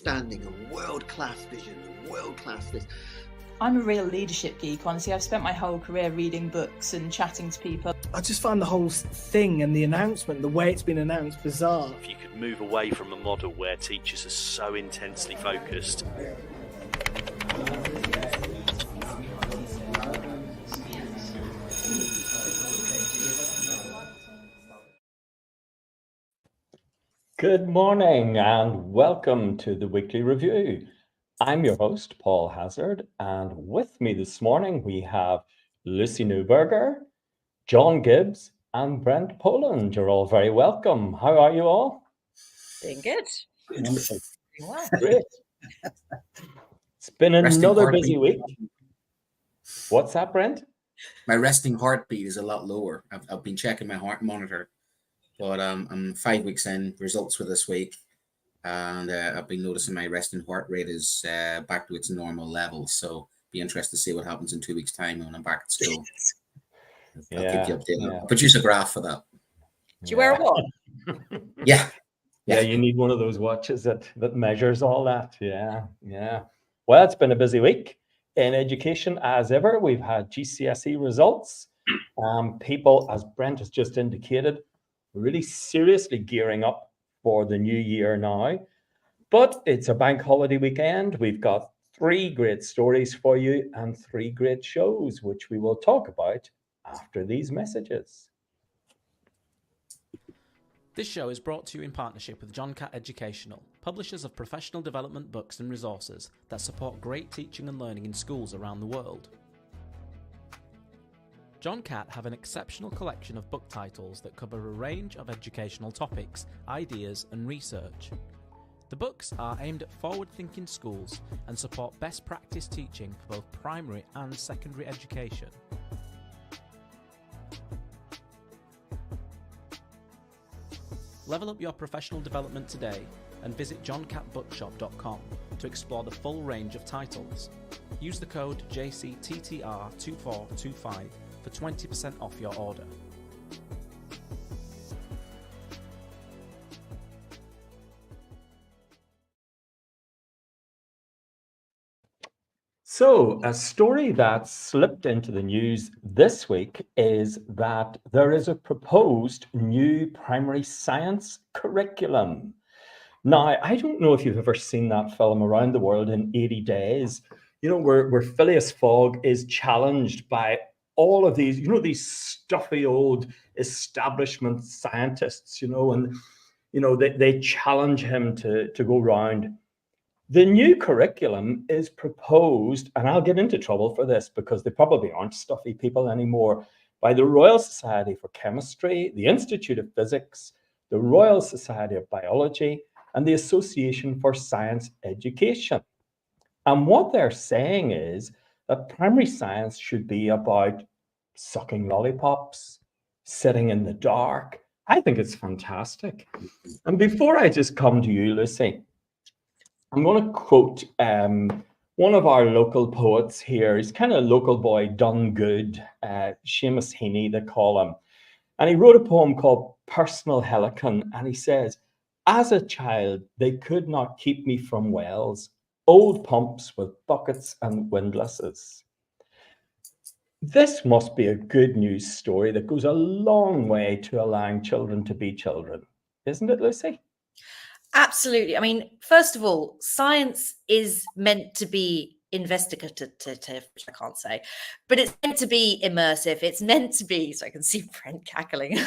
outstanding and world-class vision and world-class this. I'm a real leadership geek, honestly. I've spent my whole career reading books and chatting to people. I just find the whole thing and the announcement, the way it's been announced, bizarre. If you could move away from a model where teachers are so intensely focused. Good morning and welcome to the Weekly Review. I'm your host, Paul Hazzard, and with me this morning we have Lucy Newberger, John Gibbs, and Brent Poland. You're all very welcome. How are you all? Doing good. Wonderful. Wow. Great. It's been another busy week. What's that, Brent? My resting heartbeat is a lot lower. I've been checking my heart monitor, but I'm 5 weeks in, results for this week, and I've been noticing my resting heart rate is back to its normal level. So be interested to see what happens in 2 weeks' time when I'm back at school. I'll keep you updated. I'll produce a graph for that. Do you wear a watch? Yeah, you need one of those watches that measures all that. Yeah. Well, it's been a busy week in education as ever. We've had GCSE results. People, as Brent has just indicated, really seriously gearing up for the new year now. But it's a bank holiday weekend. We've got 3 great stories for you and 3 great shows, which we will talk about after these messages. This show is brought to you in partnership with John Catt Educational, publishers of professional development books and resources that support great teaching and learning in schools around the world. John Catt have an exceptional collection of book titles that cover a range of educational topics, ideas and research. The books are aimed at forward-thinking schools and support best practice teaching for both primary and secondary education. Level up your professional development today and visit johncattbookshop.com to explore the full range of titles. Use the code JCTTR2425 for 20% off your order. So, a story that slipped into the news this week is that there is a proposed new primary science curriculum. Now, I don't know if you've ever seen that film Around the World in 80 Days, where Phileas Fogg is challenged by all of these, these stuffy old establishment scientists, and, they challenge him to go round. The new curriculum is proposed, and I'll get into trouble for this because they probably aren't stuffy people anymore, by the Royal Society for Chemistry, the Institute of Physics, the Royal Society of Biology, and the Association for Science Education. And what they're saying is that primary science should be about sucking lollipops, sitting in the dark. I think it's fantastic. And before I just come to you, Lucy, I'm going to quote one of our local poets here. He's kind of a local boy, done good, Seamus Heaney, they call him. And he wrote a poem called Personal Helicon, and he says, "As a child, they could not keep me from wells, old pumps with buckets and windlasses." This must be a good news story that goes a long way to allowing children to be children. Isn't it, Lucy? Absolutely. I mean, first of all, science is meant to be investigative, which I can't say, but it's meant to be immersive. It's meant to be, so I can see Brent cackling,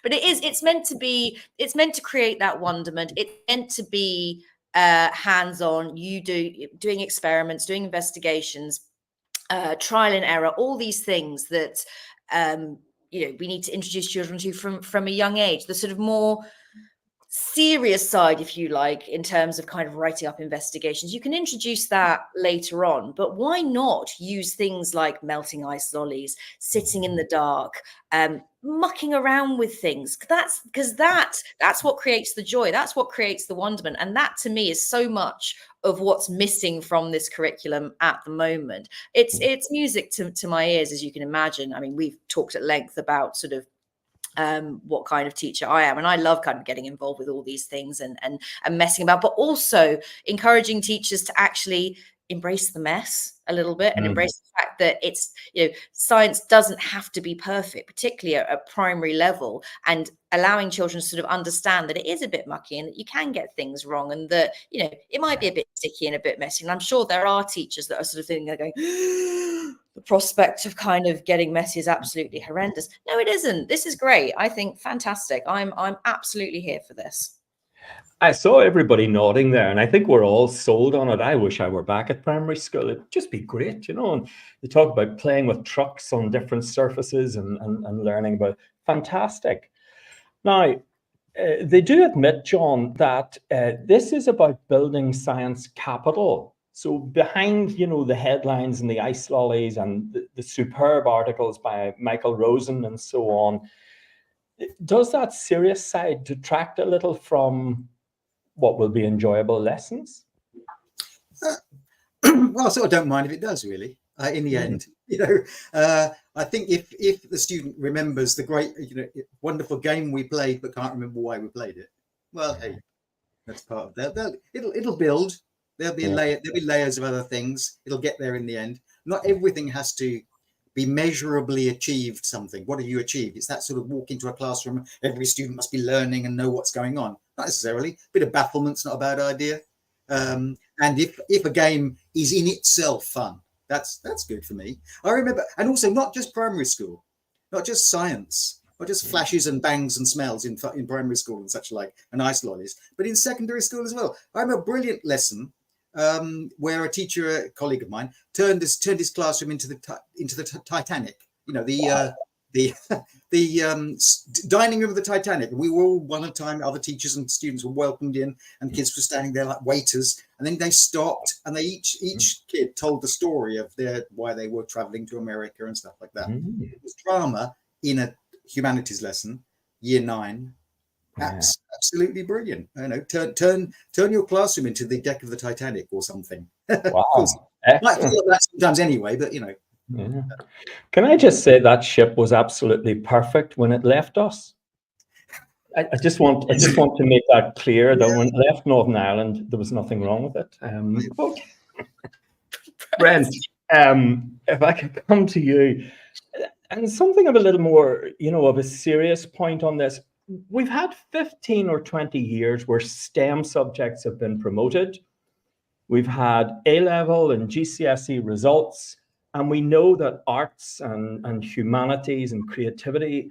but it's meant to create that wonderment. It's meant to be hands-on, doing experiments, doing investigations, trial and error, all these things that, we need to introduce children to from a young age, the sort of more serious side, if you like, in terms of kind of writing up investigations. You can introduce that later on, but why not use things like melting ice lollies, sitting in the dark, mucking around with things? That's what creates the joy. That's what creates the wonderment. And that to me is so much of what's missing from this curriculum at the moment. It's music to my ears, as you can imagine. I mean, we've talked at length about sort of what kind of teacher I am. And I love kind of getting involved with all these things and messing about, but also encouraging teachers to actually embrace the mess a little bit and embrace the fact that it's, science doesn't have to be perfect, particularly at primary level, and allowing children to sort of understand that it is a bit mucky and that you can get things wrong, and that, it might be a bit sticky and a bit messy. And I'm sure there are teachers that are sort of thinking, they're going, the prospect of kind of getting messy is absolutely horrendous. No, it isn't. This is great. I think fantastic. I'm absolutely here for this. I saw everybody nodding there, and I think we're all sold on it. I wish I were back at primary school. It'd just be great, And you talk about playing with trucks on different surfaces and learning about fantastic. Now, they do admit, John, that this is about building science capital. So behind, the headlines and the ice lollies and the superb articles by Michael Rosen and so on, does that serious side detract a little from what will be enjoyable lessons? Well, I sort of don't mind if it does, really. In the end, I think if the student remembers the great, wonderful game we played, but can't remember why we played it, well, hey, that's part of that. It'll build. There'll be layers of other things. It'll get there in the end. Not everything has to be measurably achieved something. What have you achieved? It's that sort of walk into a classroom, every student must be learning and know what's going on. Not necessarily. A bit of bafflement's not a bad idea. And if a game is in itself fun, that's good for me. I remember, and also not just primary school, not just science, not just flashes and bangs and smells in primary school and such like, and ice lollies, but in secondary school as well. I remember a brilliant lesson where a teacher, a colleague of mine, turned his classroom into the Titanic. The dining room of the Titanic. We were all one at a time. Other teachers and students were welcomed in, and kids were standing there like waiters. And then they stopped, and they each kid told the story of why they were traveling to America and stuff like that. It was drama in a humanities lesson, year 9. Absolutely brilliant. Turn your classroom into the deck of the Titanic or something. Wow. Might feel like that sometimes anyway, but Yeah. Can I just say that ship was absolutely perfect when it left us? I just want to make that clear that when it left Northern Ireland, there was nothing wrong with it. Okay. Brent, if I could come to you, and something of a little more, of a serious point on this. We've had 15 or 20 years where STEM subjects have been promoted. We've had A-level and GCSE results. And we know that arts and humanities and creative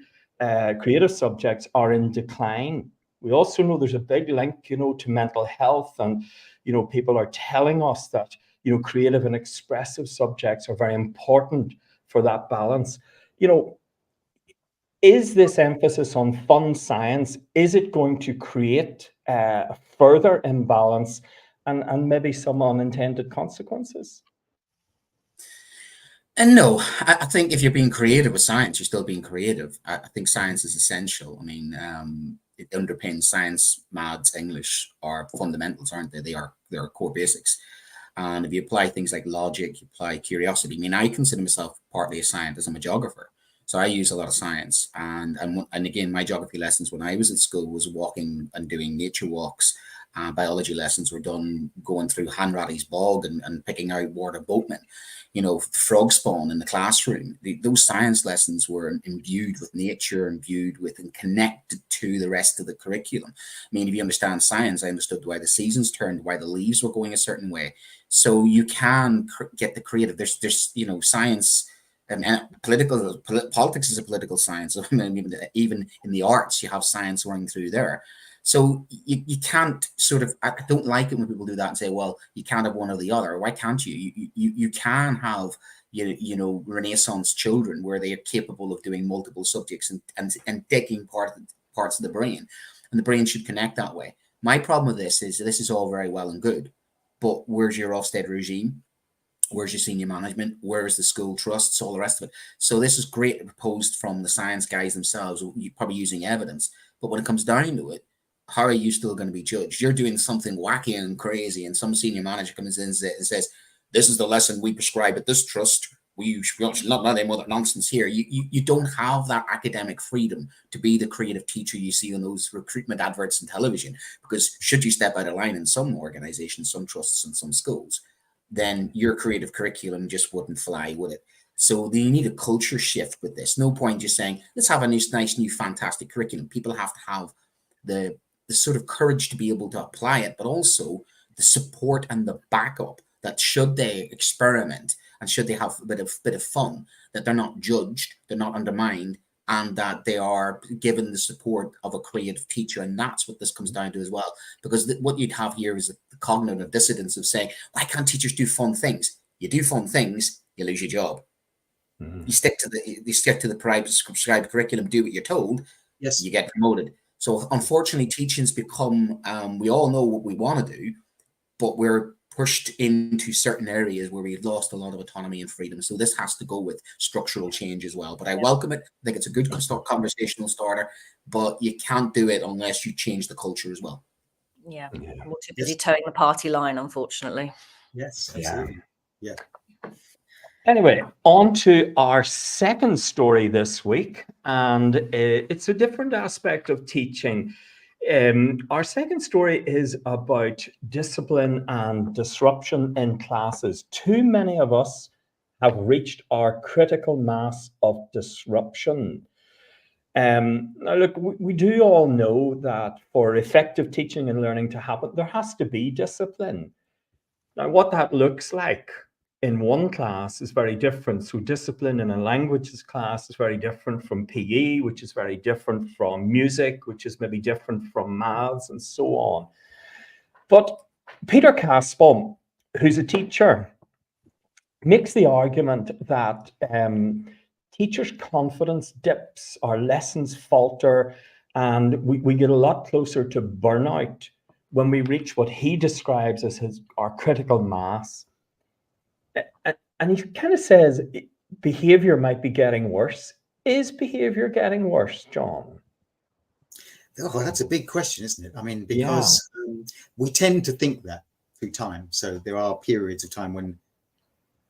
subjects are in decline. We also know there's a big link, to mental health. And, people are telling us that, creative and expressive subjects are very important for that balance. Is this emphasis on fun science, is it going to create a further imbalance and maybe some unintended consequences? And no, I think if you're being creative with science, you're still being creative. I think science is essential. I mean, it underpins science, maths, English are fundamentals, aren't they? They're core basics. And if you apply things like logic, you apply curiosity. I mean, I consider myself partly a scientist. I'm a geographer. So I use a lot of science. And again, my geography lessons when I was at school was walking and doing nature walks. Biology lessons were done going through Hanratty's bog and picking out water boatmen. Frog spawn in the classroom. Those science lessons were imbued with nature, imbued with and connected to the rest of the curriculum. I mean, if you understand science, I understood why the seasons turned, why the leaves were going a certain way. So you can get the creative. There's science. Politics is a political science. I mean, even in the arts, you have science running through there. So you can't I don't like it when people do that and say, well, you can't have one or the other. Why can't you? You can have, Renaissance children where they are capable of doing multiple subjects and taking parts of the brain, and the brain should connect that way. My problem with this is all very well and good, but where's your Ofsted regime? Where's your senior management? Where's the school trusts? All the rest of it. So this is great proposed from the science guys themselves, probably using evidence. But when it comes down to it, how are you still going to be judged? You're doing something wacky and crazy, and some senior manager comes in and says, this is the lesson we prescribe at this trust. we should not let any other nonsense here. You don't have that academic freedom to be the creative teacher you see on those recruitment adverts on television, because should you step out of line in some organizations, some trusts and some schools, then your creative curriculum just wouldn't fly, would it? So you need a culture shift with this. No point just saying, let's have a nice, new, fantastic curriculum. People have to have the sort of courage to be able to apply it, but also the support and the backup that should they experiment and should they have a bit of fun, that they're not judged, they're not undermined, and that they are given the support of a creative teacher. And that's what this comes down to as well. Because what you'd have here is the cognitive dissonance of saying, why can't teachers do fun things? You do fun things, you lose your job. You stick to the prescribed curriculum, do what you're told, Yes, you get promoted. So unfortunately, teaching's become, we all know what we want to do, but we're pushed into certain areas where we've lost a lot of autonomy and freedom. So this has to go with structural change as well. But I welcome it. I think it's a good conversational starter, but you can't do it unless you change the culture as well. Yeah, we're too busy towing the party line, unfortunately. yes, absolutely. Yeah. Anyway, on to our second story this week, and it's a different aspect of teaching. Our second story is about discipline and disruption in classes. Too many of us have reached our critical mass of disruption. Now, look, we do all know that for effective teaching and learning to happen, there has to be discipline. Now, what that looks like in one class is very different. So discipline in a languages class is very different from PE, which is very different from music, which is maybe different from maths and so on. But Peter Caspel, who's a teacher, makes the argument that teachers' confidence dips, our lessons falter, and we get a lot closer to burnout when we reach what he describes as our critical mass. And he kind of says behavior might be getting worse. Is behavior getting worse, John? Oh, that's a big question, isn't it? I mean, because we tend to think that through time. So there are periods of time when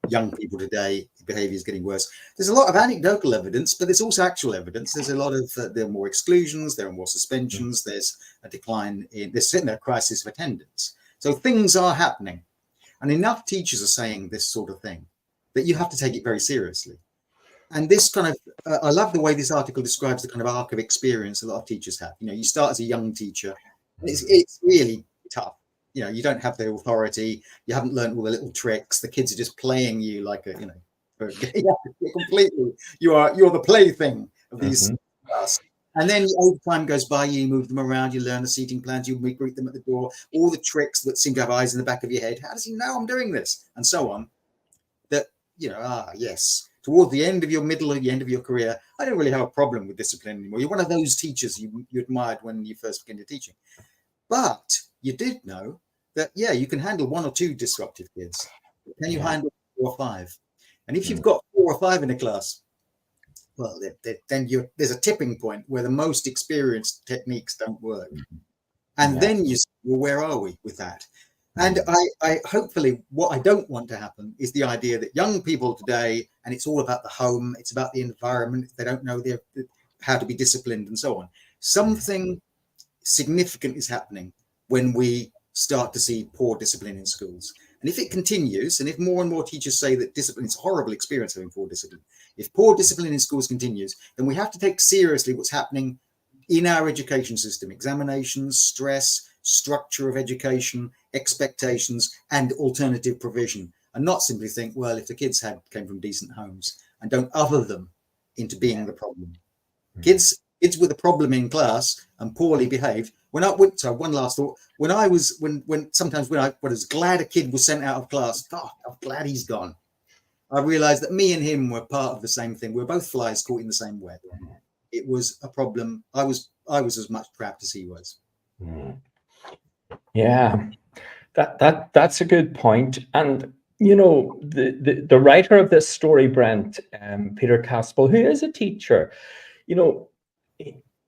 young people today, behavior is getting worse. There's a lot of anecdotal evidence, but there's also actual evidence. There's a lot of, there are more exclusions, there are more suspensions, there's a decline in, there's certainly a crisis of attendance. So things are happening. And enough teachers are saying this sort of thing that you have to take it very seriously. And this kind of, I love the way this article describes the kind of arc of experience a lot of teachers have. You know, you start as a young teacher, and it's really tough. You know, you don't have the authority, you haven't learned all the little tricks, the kids are just playing you like a, you know, completely, you're the plaything of these class. And then over time goes by, you move them around, you learn the seating plans, you greet them at the door, all the tricks that seem to have eyes in the back of your head. How does he know I'm doing this? And so on. That, you know, yes, toward the end of your middle or the end of your career, I don't really have a problem with discipline anymore. You're one of those teachers you admired when you first began your teaching. But you did know that, yeah, you can handle 1 or 2 disruptive kids. Can you handle 4 or 5? And if you've got 4 or 5 in a class, well, then there's a tipping point where the most experienced techniques don't work. And then you say, well, where are we with that? And I hopefully, what I don't want to happen is the idea that young people today, and it's all about the home, it's about the environment, they don't know how to be disciplined and so on. Something significant is happening when we start to see poor discipline in schools. And if it continues, and if more and more teachers say that discipline is a horrible experience having poor discipline, if poor discipline in schools continues, then we have to take seriously what's happening in our education system: examinations, stress, structure of education, expectations, and alternative provision. And not simply think, well, if the kids came from decent homes, and don't other them into being the problem. Kids with a problem in class and poorly behaved. When I went, so one last thought, when I was glad a kid was sent out of class, God, I'm glad he's gone. I realized that me and him were part of the same thing. We're both flies caught in the same web. It was a problem. I was as much trapped as he was. Yeah, that's a good point. And you know, the writer of this story, Brent, Peter Caspel, who is a teacher, you know,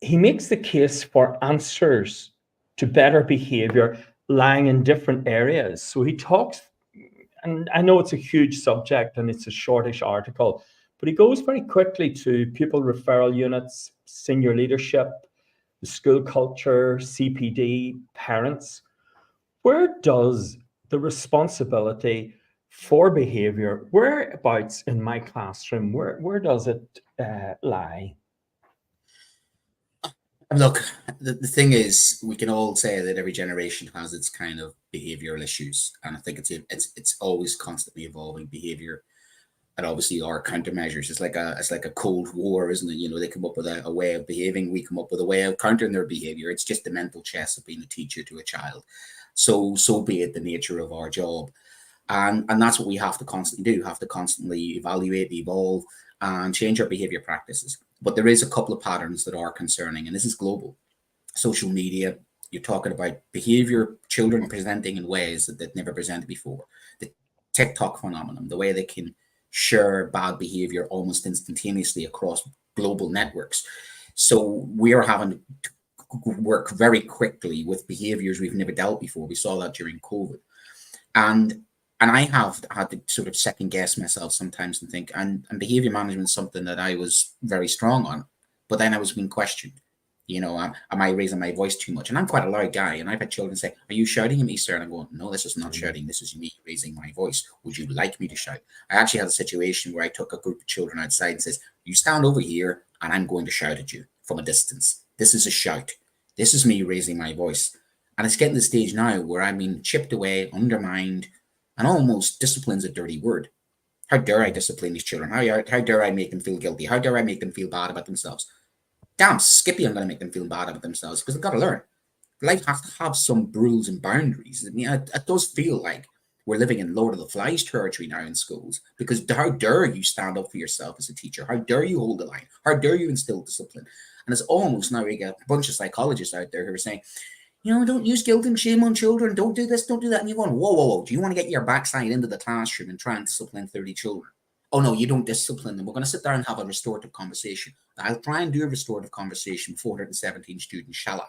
he makes the case for answers to better behavior lying in different areas. So he talks, and I know it's a huge subject and it's a shortish article, but he goes very quickly to pupil referral units, senior leadership, the school culture, CPD, parents. Where does the responsibility for behaviour, whereabouts in my classroom, where does it lie? Look, the thing is, we can all say that every generation has its kind of behavioral issues, and I think it's always constantly evolving behavior, and obviously our countermeasures. It's like a Cold War, isn't it? You know, they come up with a way of behaving, we come up with a way of countering their behavior. It's just the mental chess of being a teacher to a child. So be it the nature of our job, and that's what we have to constantly do. Have to constantly evaluate, evolve, and change our behavior practices. But there is a couple of patterns that are concerning, and this is global. Social media, you're talking about behavior, children presenting in ways that they've never presented before. The TikTok phenomenon, the way they can share bad behavior almost instantaneously across global networks. So we are having to work very quickly with behaviors we've never dealt before. We saw that during COVID. And I have had to sort of second guess myself sometimes and think, and behavior management is something that I was very strong on, but then I was being questioned. You know, am I raising my voice too much? And I'm quite a loud guy, and I've had children say, "Are you shouting at me, sir?" And I'm going, "No, this is not shouting. This is me raising my voice. Would you like me to shout?" I actually had a situation where I took a group of children outside and says, "You stand over here, and I'm going to shout at you from a distance. This is a shout. This is me raising my voice." And it's getting to the stage now where I'm being chipped away, undermined, and almost discipline's a dirty word. How dare I discipline these children? How dare I make them feel guilty? How dare I make them feel bad about themselves? Damn skippy, I'm going to make them feel bad about themselves because they've got to learn. Life has to have some rules and boundaries. I mean, it does feel like we're living in Lord of the Flies territory now in schools, because how dare you stand up for yourself as a teacher? How dare you hold the line? How dare you instill discipline? And it's almost now we get a bunch of psychologists out there who are saying, you know, don't use guilt and shame on children. Don't do this, don't do that. And you're going, whoa, whoa, whoa. Do you want to get your backside into the classroom and try and discipline 30 children? Oh, no, you don't discipline them. We're going to sit there and have a restorative conversation. I'll try and do a restorative conversation with 417 students, shall I?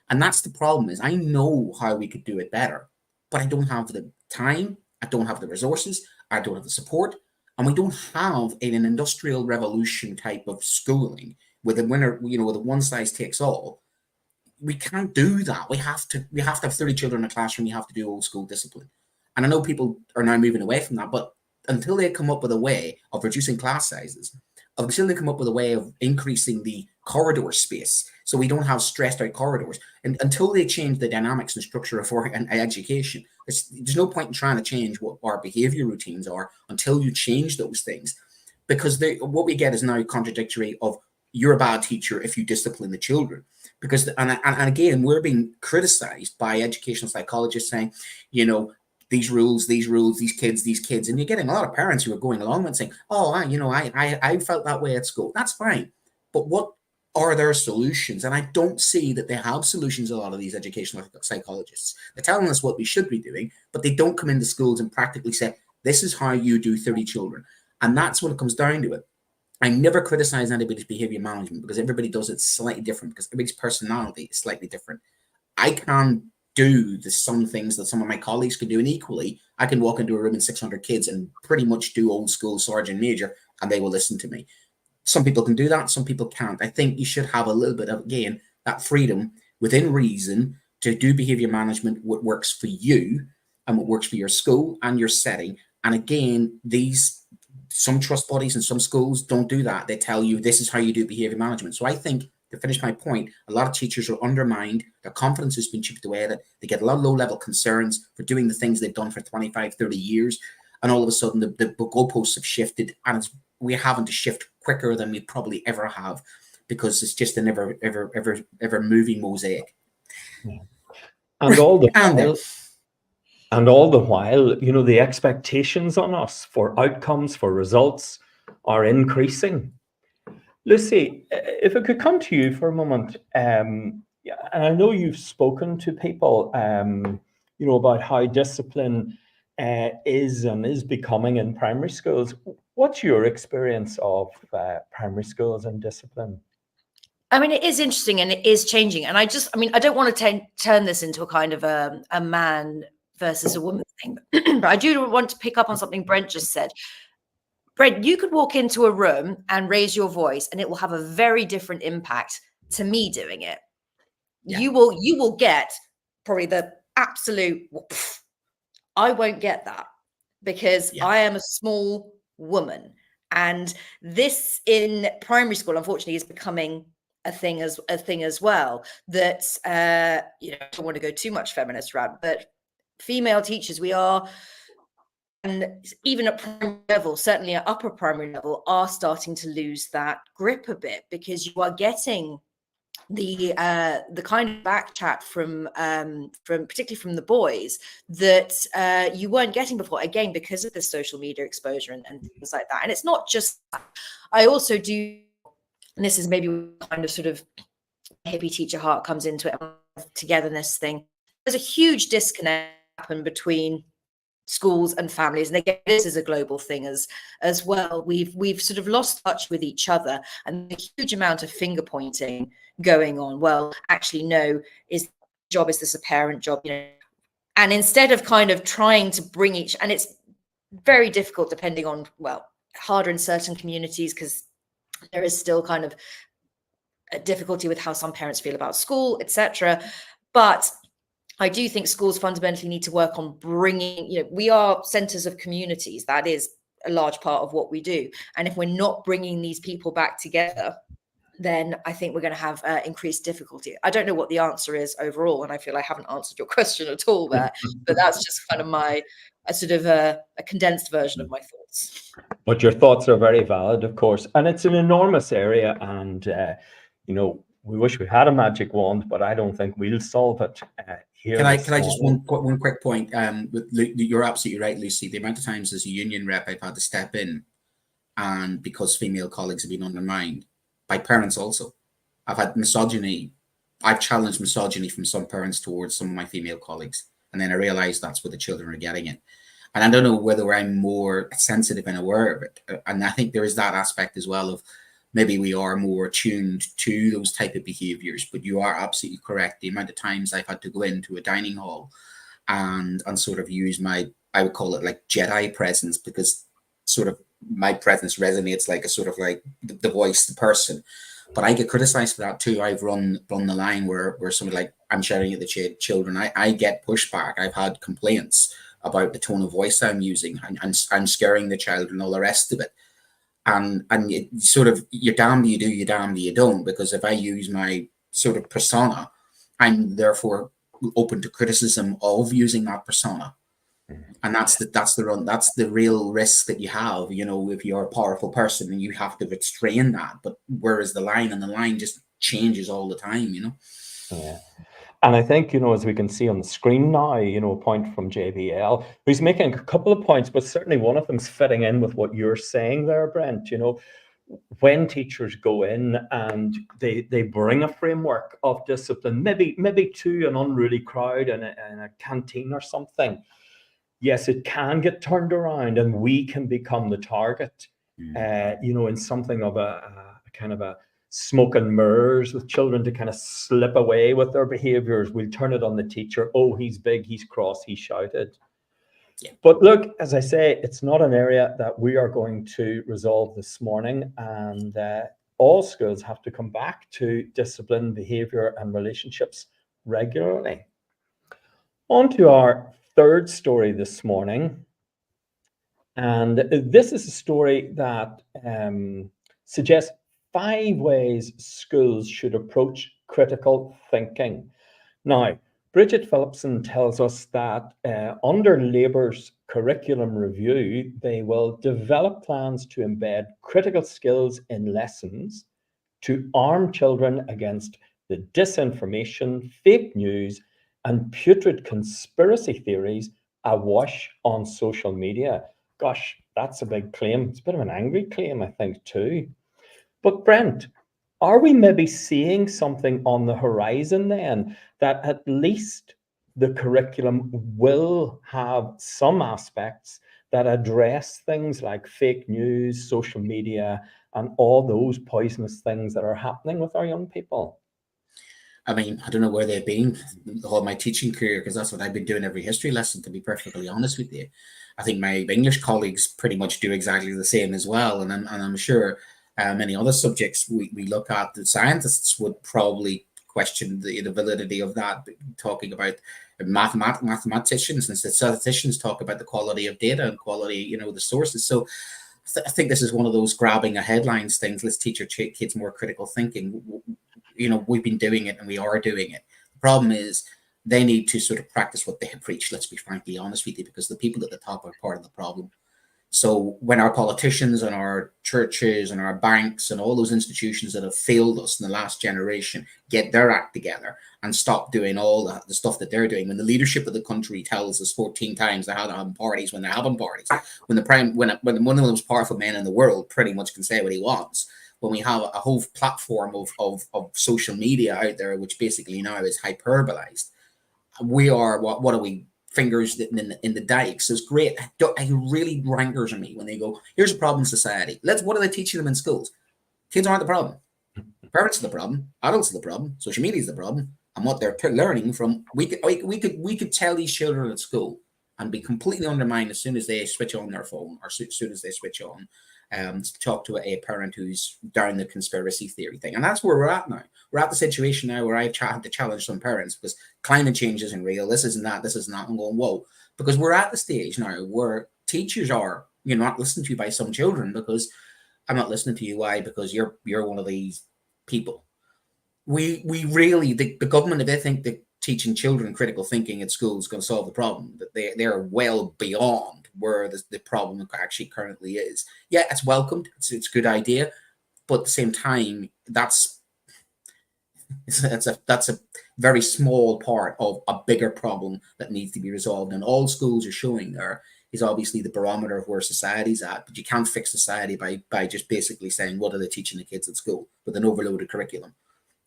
And that's the problem is I know how we could do it better, but I don't have the time. I don't have the resources. I don't have the support. And we don't have an industrial revolution type of schooling with a winner, you know, with a one size takes all. We can't do that. We have to have 30 children in a classroom. We have to do old school discipline. And I know people are now moving away from that, but until they come up with a way of reducing class sizes, until they come up with a way of increasing the corridor space so we don't have stressed out corridors, and until they change the dynamics and structure of our education, there's no point in trying to change what our behavior routines are until you change those things. Because what we get is now contradictory of you're a bad teacher if you discipline the children. Because and again, we're being criticized by educational psychologists saying, you know, these rules, these kids, and you're getting a lot of parents who are going along and saying, oh, I felt that way at school. That's fine, but what are their solutions? And I don't see that they have solutions. A lot of these educational psychologists, they're telling us what we should be doing, but they don't come into schools and practically say, this is how you do 30 children, and that's what it comes down to. It. I never criticize anybody's behavior management because everybody does it slightly different, because everybody's personality is slightly different. I can do some things that some of my colleagues can do, and equally, I can walk into a room with 600 kids and pretty much do old school sergeant major, and they will listen to me. Some people can do that, some people can't. I think you should have a little bit of, again, that freedom within reason to do behavior management, what works for you and what works for your school and your setting. And again, some trust bodies and some schools don't do that. They tell you this is how you do behavior management. So I think, to finish my point, a lot of teachers are undermined. Their confidence has been chipped away at it. They get a lot of low-level concerns for doing the things they've done for 25, 30 years. And all of a sudden, the goalposts have shifted, and we're having to shift quicker than we probably ever have, because it's just an ever moving mosaic. Yeah. And all the while, you know, the expectations on us for outcomes, for results, are increasing. Lucy, if I could come to you for a moment, and I know you've spoken to people, you know, about how discipline is becoming in primary schools. What's your experience of primary schools and discipline? I mean, it is interesting and it is changing. And I don't want to turn this into a kind of a man versus a woman thing. But I do want to pick up on something Brent just said. Brent, you could walk into a room and raise your voice, and it will have a very different impact to me doing it. Yeah. You will get probably the absolute. I won't get that because I am a small woman, and this in primary school, unfortunately, is becoming a thing as well. That I don't want to go too much feminist route, but female teachers, we are. And even at primary level, certainly at upper primary level, are starting to lose that grip a bit because you are getting the kind of back chat from particularly from the boys that you weren't getting before, again because of the social media exposure and things like that. And it's not just that. I also do, and this is maybe kind of sort of hippie teacher heart comes into it, togetherness thing. There's a huge disconnect happen between schools and families, and again this is a global thing as well. We've sort of lost touch with each other, and a huge amount of finger pointing going on. Well, actually no, is this a parent job, and instead of kind of trying to bring and it's very difficult depending on, well, harder in certain communities because there is still kind of a difficulty with how some parents feel about school, etc. But I do think schools fundamentally need to work on bringing, we are centers of communities. That is a large part of what we do. And if we're not bringing these people back together, then I think we're going to have increased difficulty. I don't know what the answer is overall, and I feel I haven't answered your question at all there, but that's just kind of a condensed version of my thoughts. But your thoughts are very valid, of course, and it's an enormous area, and we wish we had a magic wand, but I don't think we'll solve it here. Can I just one quick point? You're absolutely right, Lucy. The amount of times as a union rep I've had to step in, and because female colleagues have been undermined by parents also. I've had misogyny. I've challenged misogyny from some parents towards some of my female colleagues, and then I realized that's where the children are getting it. And I don't know whether I'm more sensitive and aware of it. And I think there is that aspect as well of maybe we are more attuned to those type of behaviors. But you are absolutely correct. The amount of times I've had to go into a dining hall and sort of use I would call it like Jedi presence, because sort of my presence resonates like a sort of like the voice, the person. But I get criticized for that too. I've run the line where somebody like, I'm shouting at the children. I get pushback. I've had complaints about the tone of voice I'm using, and I'm scaring the child and all the rest of it. And it sort of, you're damned you do, you're damned you don't, because if I use my sort of persona, I'm therefore open to criticism of using that persona. And that's the real risk that you have, if you're a powerful person, and you have to restrain that. But where is the line? And the line just changes all the time, Yeah. And I think, as we can see on the screen now, a point from JBL, who's making a couple of points, but certainly one of them's fitting in with what you're saying there, Brent. When teachers go in and they bring a framework of discipline, maybe to an unruly crowd in a canteen or something, yes, it can get turned around and we can become the target, in something of a kind of a smoke and mirrors with children to kind of slip away with their behaviors. We'll turn it on the teacher. Oh, he's big, he's cross, he shouted. Yeah. But look, as I say, it's not an area that we are going to resolve this morning. And all schools have to come back to discipline, behavior, and relationships regularly. On to our third story this morning. And this is a story that suggests 5 ways schools should approach critical thinking. Now, Bridget Phillipson tells us that under Labour's curriculum review, they will develop plans to embed critical skills in lessons to arm children against the disinformation, fake news, and putrid conspiracy theories awash on social media. Gosh, that's a big claim. It's a bit of an angry claim, I think, too. But Brent, are we maybe seeing something on the horizon then, that at least the curriculum will have some aspects that address things like fake news, social media, and all those poisonous things that are happening with our young people? I mean, I don't know where they've been the whole my teaching career, because that's what I've been doing every history lesson, to be perfectly honest with you. I think my English colleagues pretty much do exactly the same as well. And I'm sure many other subjects we look at, the scientists would probably question the validity of that, talking about mathematicians and statisticians talk about the quality of data and quality, the sources. So I think this is one of those grabbing a headlines things. Let's teach our kids more critical thinking. We've been doing it and we are doing it. The problem is they need to sort of practice what they have preached. Let's be frankly honest with you, because the people at the top are part of the problem. So when our politicians and our churches and our banks and all those institutions that have failed us in the last generation get their act together and stop doing all the stuff that they're doing, when the leadership of the country tells us 14 times they're having parties when they're having parties, when one of the most powerful men in the world pretty much can say what he wants, when we have a whole platform of social media out there, which basically now is hyperbolized, we are, what are we, fingers in the dike. So it's great. It really rankers on me when they go, here's a problem in society. What are they teaching them in schools? Kids aren't the problem. Parents are the problem. Adults are the problem. Social media is the problem. And what they're learning from, we could tell these children at school and be completely undermined as soon as they switch on their phone, or as soon as they switch on to talk to a parent who's down the conspiracy theory thing. And that's where we're at now. We're at the situation now where I've had to challenge some parents because climate change isn't real. This isn't that. This is not. I'm going, whoa. Because we're at the stage now where teachers are, not listened to by some children, because I'm not listening to you. Why? Because you're one of these people. We really, the government, if they think that teaching children critical thinking at school is going to solve the problem, that they're well beyond where the problem actually currently is. Yeah, it's welcomed. It's a good idea. But at the same time, that's a very small part of a bigger problem that needs to be resolved. And all schools are showing there is obviously the barometer of where society's at. But you can't fix society by just basically saying, what are they teaching the kids at school with an overloaded curriculum?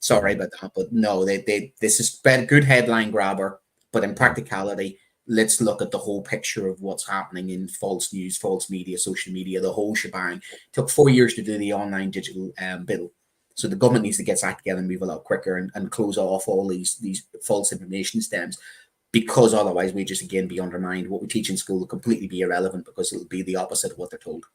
Sorry about that, but no, this is a good headline grabber. But in practicality, let's look at the whole picture of what's happening in false news, false media, social media, the whole shebang. It took 4 years to do the online digital bill. So the government needs to get its act together and move a lot quicker and close off all these false information stems, because otherwise we just again be undermined. What we teach in school will completely be irrelevant because it'll be the opposite of what they're told.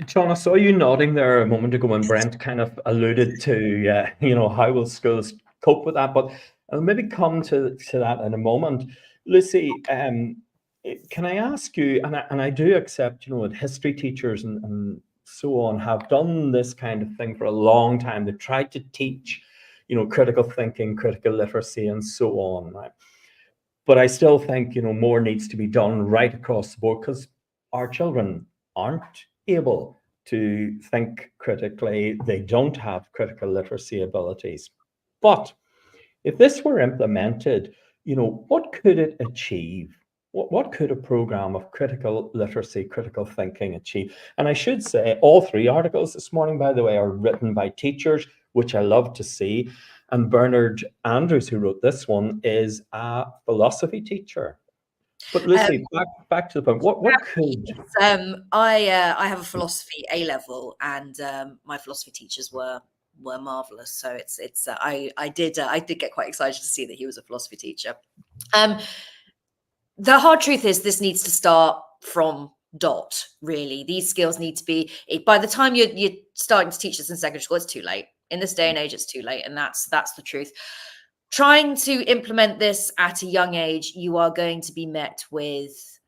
John, I saw you nodding there a moment ago, and Brent kind of alluded to, how will schools cope with that? But I'll maybe come to that in a moment. Lucy, can I ask you, and I do accept, that history teachers and so on have done this kind of thing for a long time. They've tried to teach, critical thinking, critical literacy, and so on, right? But I still think, more needs to be done right across the board, because our children aren't able to think critically. They don't have critical literacy abilities. But if this were implemented, what could it achieve? What could a program of critical literacy, critical thinking achieve? And I should say, all 3 articles this morning, by the way, are written by teachers, which I love to see. And Bernard Andrews, who wrote this one, is a philosophy teacher. But Lucy, back to the point. What could I have a philosophy A level, and my philosophy teachers were marvelous. So it's I did get quite excited to see that he was a philosophy teacher. The hard truth is this needs to start from dot. Really, these skills need to be. By the time you're starting to teach this in secondary school, it's too late. In this day and age, it's too late, and that's the truth. Trying to implement this at a young age, you are going to be met with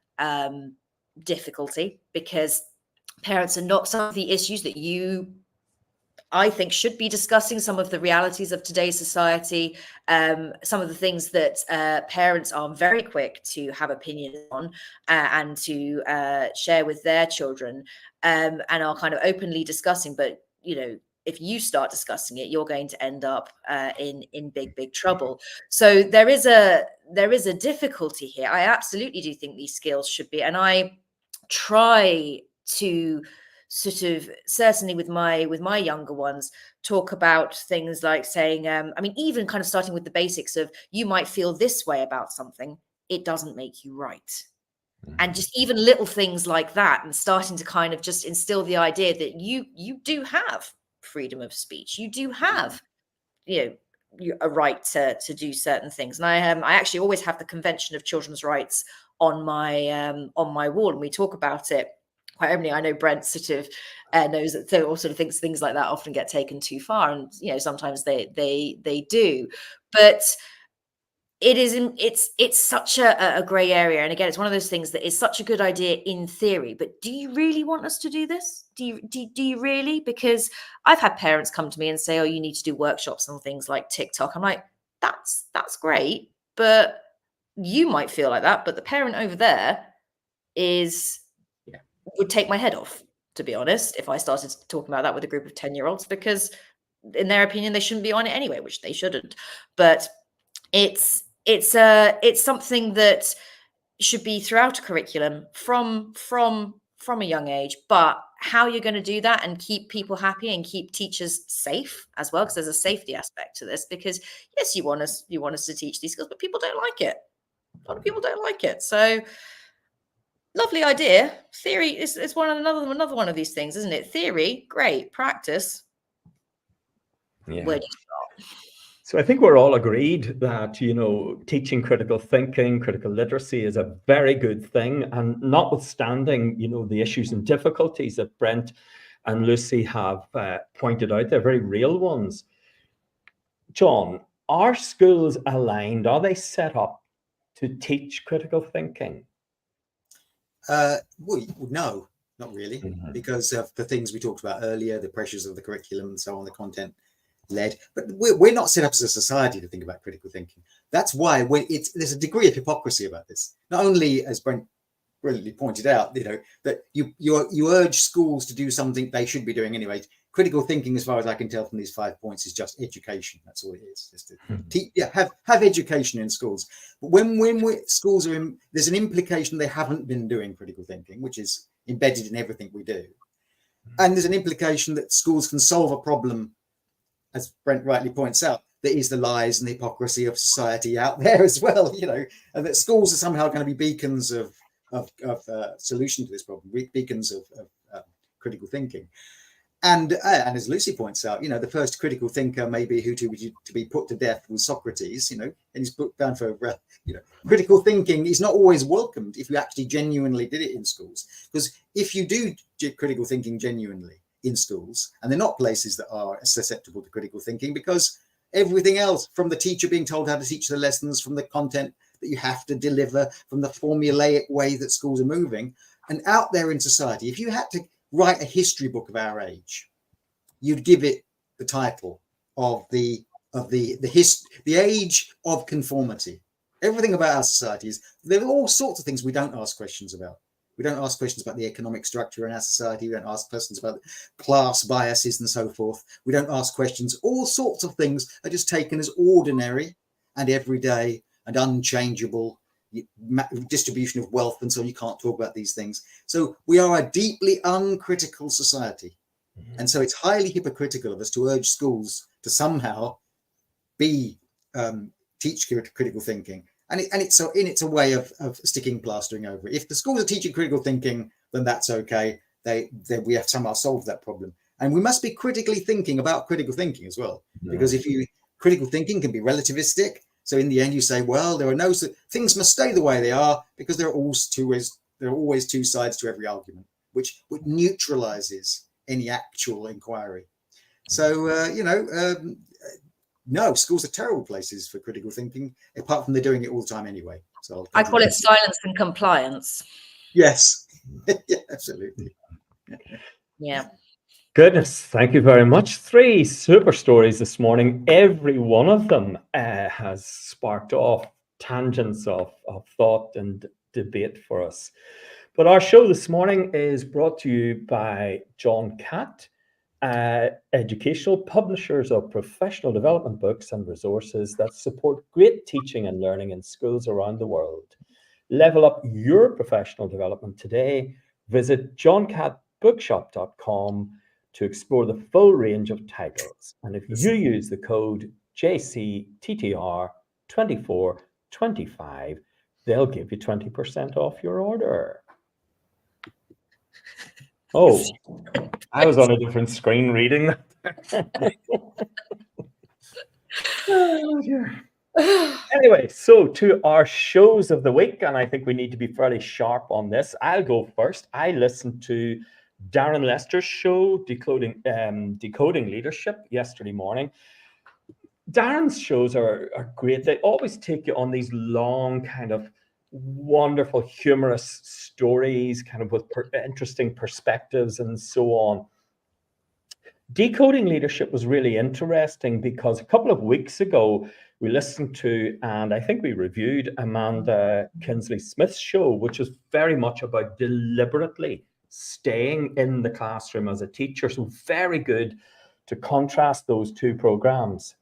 difficulty, because parents are not, some of the issues that I think should be discussing, some of the realities of today's society, some of the things that parents are very quick to have opinions on and to share with their children, and are kind of openly discussing. But, if you start discussing it, you're going to end up in big trouble. So there is a difficulty here. I absolutely do think these skills should be, and I try to sort of, certainly with my younger ones, talk about things like saying, even kind of starting with the basics of, you might feel this way about something, it doesn't make you right. And just even little things like that, and starting to kind of just instill the idea that you do have freedom of speech. You do have, a right to do certain things. And I actually always have the Convention of Children's Rights on my wall, and we talk about it quite openly. I know Brent sort of knows that, so sort of thinks things like that often get taken too far, and sometimes they do. But it's such a grey area, and again, it's one of those things that is such a good idea in theory, but do you really want us to do this? Do you really? Because I've had parents come to me and say, oh, you need to do workshops on things like TikTok. I'm like, that's great, but you might feel like that, but the parent over there would take my head off, to be honest, if I started talking about that with a group of 10-year-olds, because in their opinion they shouldn't be on it anyway, which they shouldn't. But it's something that should be throughout a curriculum from a young age. But how you're going to do that and keep people happy and keep teachers safe as well, because there's a safety aspect to this, because yes, you want us to teach these skills, but people don't like it. A lot of people don't like it. So lovely idea. Theory is another one of these things, isn't it? Theory, great. Practice, Yeah. Where do you start? So I think we're all agreed that, teaching critical thinking, critical literacy is a very good thing. And notwithstanding, the issues and difficulties that Brent and Lucy have pointed out, they're very real ones. John, are schools aligned? Are they set up to teach critical thinking? Well, no, not really, because of the things we talked about earlier, the pressures of the curriculum and so on, the content led. But we're not set up as a society to think about critical thinking. That's why there's a degree of hypocrisy about this. Not only, as Brent brilliantly pointed out, that you urge schools to do something they should be doing anyway. Critical thinking, as far as I can tell from these 5 points, is just education. That's all it is. Just to have education in schools. But when schools are in, there's an implication they haven't been doing critical thinking, which is embedded in everything we do. And there's an implication that schools can solve a problem, as Brent rightly points out, there is the lies and the hypocrisy of society out there as well, and that schools are somehow going to be beacons of solution to this problem, beacons of critical thinking. And as Lucy points out, the first critical thinker maybe to be put to death was Socrates, in his book Bound for, critical thinking is not always welcomed if you actually genuinely did it in schools. Because if you do critical thinking genuinely in schools, and they're not places that are susceptible to critical thinking, because everything else, from the teacher being told how to teach the lessons, from the content that you have to deliver, from the formulaic way that schools are moving, and out there in society, if you had to write a history book of our age, you'd give it the title of the age of conformity. Everything about our societies, there are all sorts of things we don't ask questions about. We don't ask questions about the economic structure in our society. We don't ask questions about class biases and so forth. We don't ask questions. All sorts of things are just taken as ordinary and everyday and unchangeable distribution of wealth, and so you can't talk about these things. So we are a deeply uncritical society, and so it's highly hypocritical of us to urge schools to somehow teach critical thinking, and it's a way of sticking plastering over it. If the schools are teaching critical thinking, then that's okay. We have somehow solved that problem, and we must be critically thinking about critical thinking as well, because critical thinking can be relativistic. So in the end, you say, well, there are no things must stay the way they are, because there are always two sides to every argument, which neutralizes any actual inquiry. So no, schools are terrible places for critical thinking, apart from they're doing it all the time anyway. So I call it silence and compliance. Yes, yeah, absolutely. Yeah. Goodness, thank you very much. 3 super stories this morning. Every one of them has sparked off tangents of thought and debate for us. But our show this morning is brought to you by John Catt, educational publishers of professional development books and resources that support great teaching and learning in schools around the world. Level up your professional development today. Visit johncattbookshop.com to explore the full range of titles. And if you use the code JCTTR2425, they'll give you 20% off your order. Oh, I was on a different screen reading that. Oh, dear. Anyway, so to our shows of the week, and I think we need to be fairly sharp on this. I'll go first. I listened to Darren Lester's show, Decoding Leadership, yesterday morning. Darren's shows are great. They always take you on these long, kind of wonderful, humorous stories, kind of with interesting perspectives and so on. Decoding Leadership was really interesting because a couple of weeks ago, we listened to, and I think we reviewed, Amanda Kinsley Smith's show, which is very much about deliberately staying in the classroom as a teacher. So very good to contrast those two programs.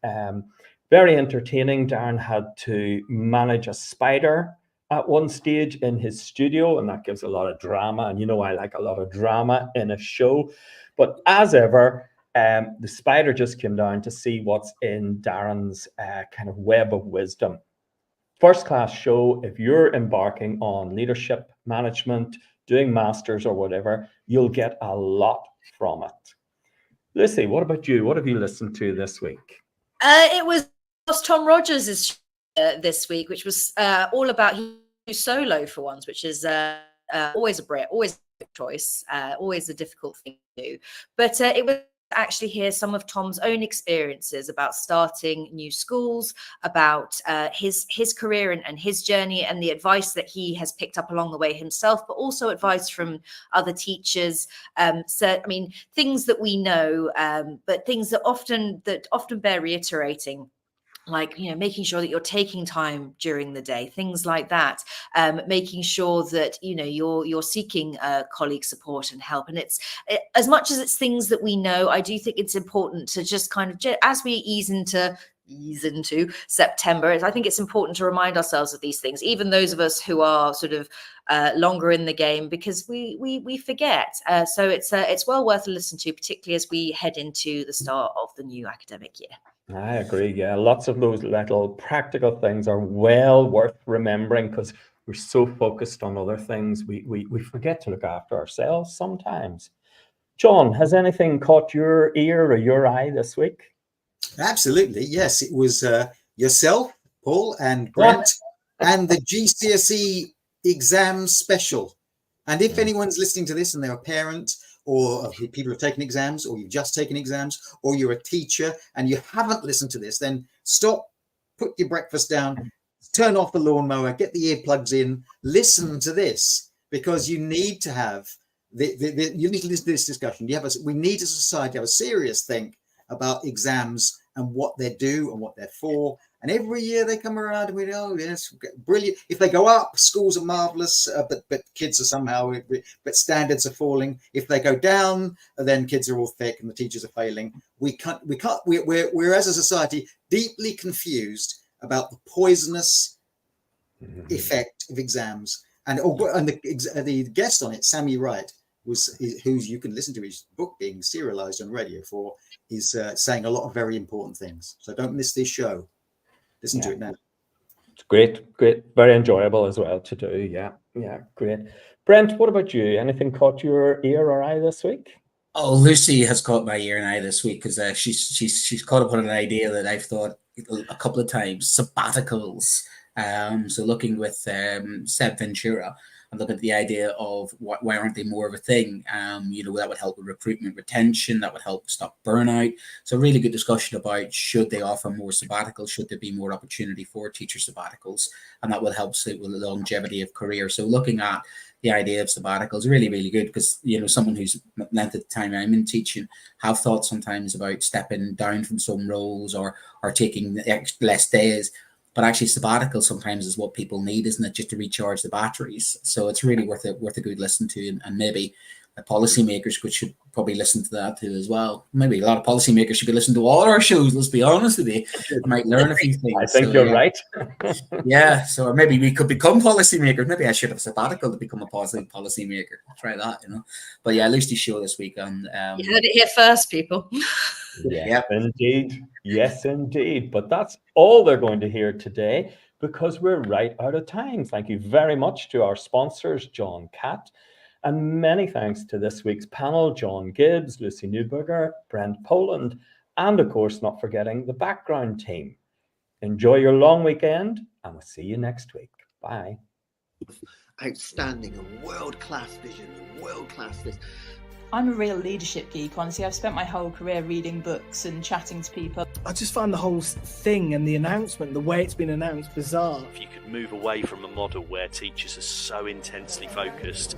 Very entertaining. Darren had to manage a spider at one stage in his studio, and that gives a lot of drama. And you know, I like a lot of drama in a show. But as ever, the spider just came down to see what's in Darren's kind of web of wisdom. First class show. If you're embarking on leadership, management, doing masters or whatever, you'll get a lot from it. Lucy, what about you? What have you listened to this week? It was Tom Rogers' this week, which was all about his solo for once, which is always a choice, always a difficult thing to do. But it was actually hear some of Tom's own experiences about starting new schools, about his career and his journey, and the advice that he has picked up along the way himself, but also advice from other teachers. So, I mean, things that we know, but things that often bear reiterating. Like, you know, making sure that you're taking time during the day, things like that, making sure that, you know, you're seeking colleague support and help. And as much as it's things that we know, I do think it's important to just kind of, as we ease into September, I think it's important to remind ourselves of these things, even those of us who are sort of longer in the game, because we forget. So it's well worth a listen to, particularly as we head into the start of the new academic year. I agree. Yeah, lots of those little practical things are well worth remembering because we're so focused on other things. We forget to look after ourselves sometimes. John, has anything caught your ear or your eye this week? Absolutely. Yes, it was yourself, Paul, and Brent, and the GCSE exam special. And if anyone's listening to this and they're a parent, or people have taken exams, or you've just taken exams, or you're a teacher and you haven't listened to this, then stop, put your breakfast down, turn off the lawnmower, get the earplugs in, listen to this, because you need to have you need to listen to this discussion. We need as a society to have a serious think about exams and what they do and what they're for. And every year they come around and we know, oh, yes, brilliant. If they go up, schools are marvelous, but kids are somehow, but standards are falling. If they go down, then kids are all thick and the teachers are failing. We're as a society deeply confused about the poisonous effect of exams. And the guest on it, Sammy Wright, who you can listen to his book being serialized on radio for, is saying a lot of very important things. So don't miss this show. Listen to it now. It's great, very enjoyable as well to do. Yeah, great. Brent, what about you? Anything caught your ear or eye this week? Oh, Lucy has caught my ear and eye this week because she's caught up on an idea that I've thought a couple of times: sabbaticals. So looking with Seb Ventura and looking at the idea of why aren't they more of a thing? That would help with recruitment, retention. That would help stop burnout. So really good discussion about should they offer more sabbaticals? Should there be more opportunity for teacher sabbaticals? And that will help with the longevity of career. So looking at the idea of sabbaticals, really, really good because, someone who's length of the time I'm in teaching have thought sometimes about stepping down from some roles or taking less days. But actually, sabbatical sometimes is what people need, isn't it? Just to recharge the batteries. So it's really worth a good listen to, and maybe the policymakers should probably listen to that too as well. Maybe a lot of policymakers should be listening to all our shows. Let's be honest with you. I might learn a few things. I think you're right. Yeah. So maybe we could become policymakers. Maybe I should have a sabbatical to become a policymaker. Try that, But yeah, Lucy's show this week on. You heard it here first, people. Yes, indeed. But that's all they're going to hear today because we're right out of time. Thank you very much to our sponsors, John Catt, and many thanks to this week's panel, John Gibbs, Lucy Newberger, Brent Poland, and of course, not forgetting the background team. Enjoy your long weekend, and we'll see you next week. Bye. Outstanding and world-class vision and world-class this. I'm a real leadership geek, honestly. I've spent my whole career reading books and chatting to people. I just find the whole thing and the announcement, the way it's been announced, bizarre. If you could move away from a model where teachers are so intensely focused